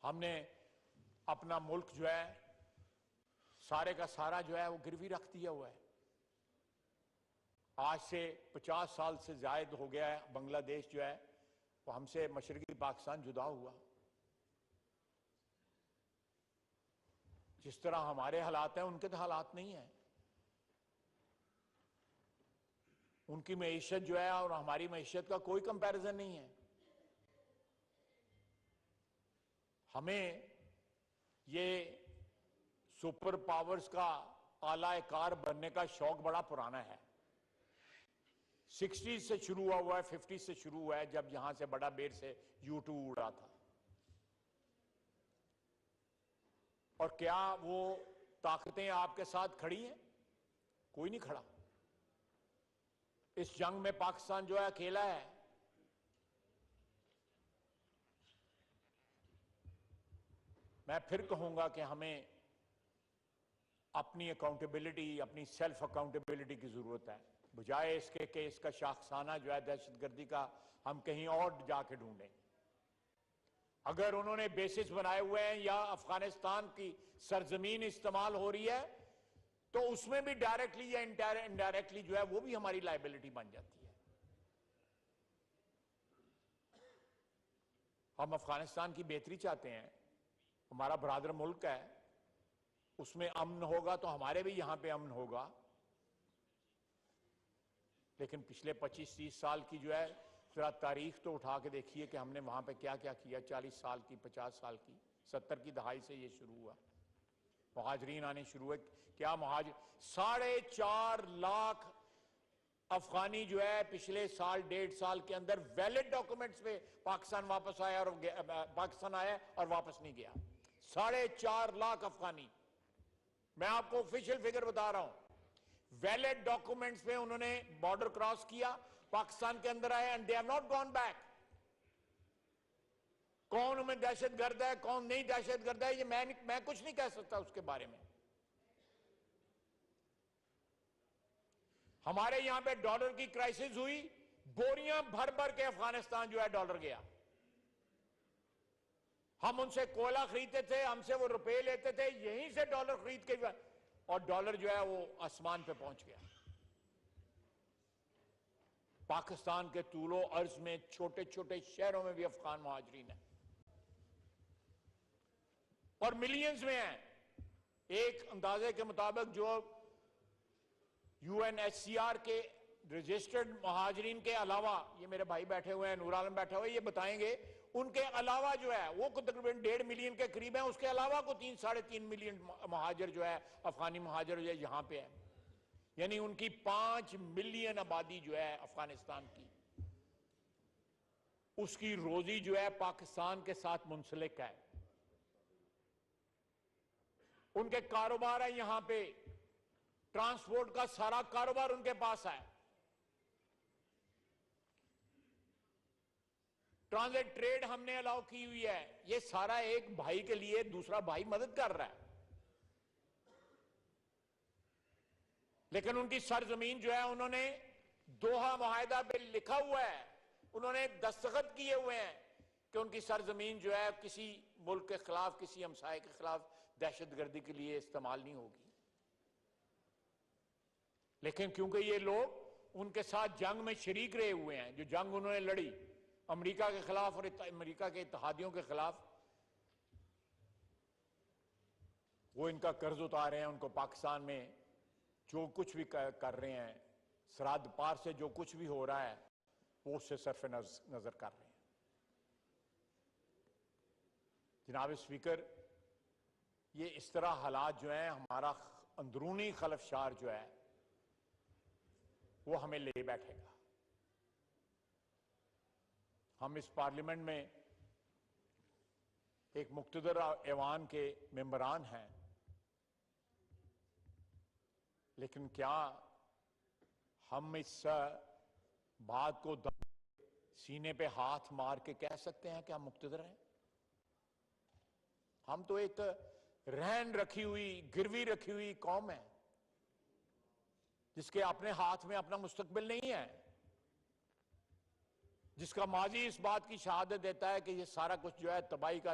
ہم نے اپنا ملک جو ہے سارے کا سارا جو ہے وہ گروی رکھ دیا ہوا ہے. آج سے 50 سال سے زائد ہو گیا ہے بنگلہ دیش جو ہے وہ ہم سے مشرقی پاکستان جدا ہوا. جس طرح ہمارے حالات ہیں ان کے تو حالات نہیں ہیں. ان کی معیشت جو ہے اور ہماری معیشت کا کوئی کمپیریزن نہیں ہے. ہمیں یہ سپر پاورز کا اعلی کار بننے کا شوق بڑا پرانا ہے. 60 سے شروع ہوا ہے, 50 سے شروع ہوا ہے جب یہاں سے بڑا بیر سے U2 اڑا تھا. اور کیا وہ طاقتیں آپ کے ساتھ کھڑی ہیں؟ کوئی نہیں کھڑا. اس جنگ میں پاکستان جو ہے اکیلا ہے. میں پھر کہوں گا کہ ہمیں اپنی اکاؤنٹیبلٹی, اپنی سیلف اکاؤنٹیبلٹی کی ضرورت ہے, بجائے اس کے کہ اس کا شاخسانہ جو ہے دہشت گردی کا ہم کہیں اور جا کے ڈھونڈیں. اگر انہوں نے بیسس بنائے ہوئے ہیں یا افغانستان کی سرزمین استعمال ہو رہی ہے تو اس میں بھی ڈائریکٹلی یا انڈائریکٹلی جو ہے وہ بھی ہماری لائبلٹی بن جاتی ہے. ہم افغانستان کی بہتری چاہتے ہیں, ہمارا برادر ملک ہے, اس میں امن ہوگا تو ہمارے بھی یہاں پہ امن ہوگا. لیکن پچھلے 25-30 سال کی جو ہے ذرا تاریخ تو اٹھا کے دیکھیے کہ ہم نے وہاں پہ کیا کیا کیا. 40 سال کی, 50 سال کی, 70 کی دہائی سے یہ شروع ہوا. مہاجرین آنے شروع ہوئے. کیا 4.5 لاکھ افغانی جو ہے پچھلے سال 1.5 سال کے اندر ویلڈ ڈاکومنٹس پہ پاکستان واپس آیا اور پاکستان آیا اور واپس نہیں گیا. 4.5 لاکھ افغانی. میں آپ کو آفیشیل فگر بتا رہا ہوں. ویلڈ ڈاکومنٹس پہ انہوں نے بارڈر کراس کیا, پاکستان کے اندر آئے and they have not gone back. کون ہمیں دہشت گرد ہے کون نہیں دہشت گرد ہے یہ میں کچھ نہیں کہہ سکتا اس کے بارے میں. ہمارے یہاں پہ ڈالر کی کرائسس ہوئی, بوریاں بھر بھر کے افغانستان جو ہے ڈالر گیا. ہم ان سے کوئلہ خریدتے تھے, ہم سے وہ روپے لیتے تھے, یہیں سے ڈالر خرید کے اور ڈالر جو ہے وہ آسمان پہ پہنچ گیا. پاکستان کے طول و عرض میں چھوٹے چھوٹے شہروں میں بھی افغان مہاجرین ہیں اور ملینز میں ہیں. ایک اندازے کے مطابق جو UNHCR کے رجسٹرڈ مہاجرین کے علاوہ, یہ میرے بھائی بیٹھے ہوئے ہیں, نور عالم بیٹھے ہوئے, یہ بتائیں گے ان کے علاوہ جو ہے وہ تقریباً 1.5 ملین کے قریب ہیں. اس کے علاوہ کو 3-3.5 ملین مہاجر جو ہے افغانی مہاجر جو ہے یہاں پہ ہے. یعنی ان کی 5 ملین آبادی جو ہے افغانستان کی, اس کی روزی جو ہے پاکستان کے ساتھ منسلک ہے. ان کے کاروبار ہے یہاں پہ, ٹرانسپورٹ کا سارا کاروبار ان کے پاس ہے. ٹرانزٹ ٹریڈ ہم نے الاؤ کی ہوئی ہے. یہ سارا ایک بھائی کے لیے دوسرا بھائی مدد کر رہا ہے. لیکن ان کی سرزمین جو ہے انہوں نے دوحہ معاہدہ پہ لکھا ہوا ہے, انہوں نے دستخط کیے ہوئے ہیں کہ ان کی سرزمین جو ہے کسی ملک کے خلاف, کسی ہمسائے کے خلاف دہشت گردی کے لیے استعمال نہیں ہوگی. لیکن کیونکہ یہ لوگ ان کے ساتھ جنگ میں شریک رہے ہوئے ہیں, جو جنگ انہوں نے لڑی امریکہ کے خلاف اور امریکہ کے اتحادیوں کے خلاف, وہ ان کا قرض اتار رہے ہیں. ان کو پاکستان میں جو کچھ بھی کر رہے ہیں, سرحد پار سے جو کچھ بھی ہو رہا ہے وہ اس سے صرف نظر کر رہے ہیں. جناب اسپیکر, یہ اس طرح حالات جو ہیں, ہمارا اندرونی خلفشار جو ہے وہ ہمیں لے بیٹھے گا. ہم اس پارلیمنٹ میں ایک مقتدر ایوان کے ممبران ہیں, لیکن کیا ہم اس بات کو سینے پہ ہاتھ مار کے کہہ سکتے ہیں کہ ہم مقتدر ہیں؟ ہم تو ایک رہن رکھی ہوئی, گروی رکھی ہوئی قوم ہے جس کے اپنے ہاتھ میں اپنا مستقبل نہیں ہے, جس کا ماضی اس بات کی شہادت دیتا ہے کہ یہ سارا کچھ جو ہے تباہی کا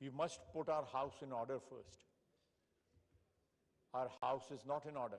We must put our house in order first. Our house is not in order.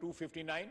259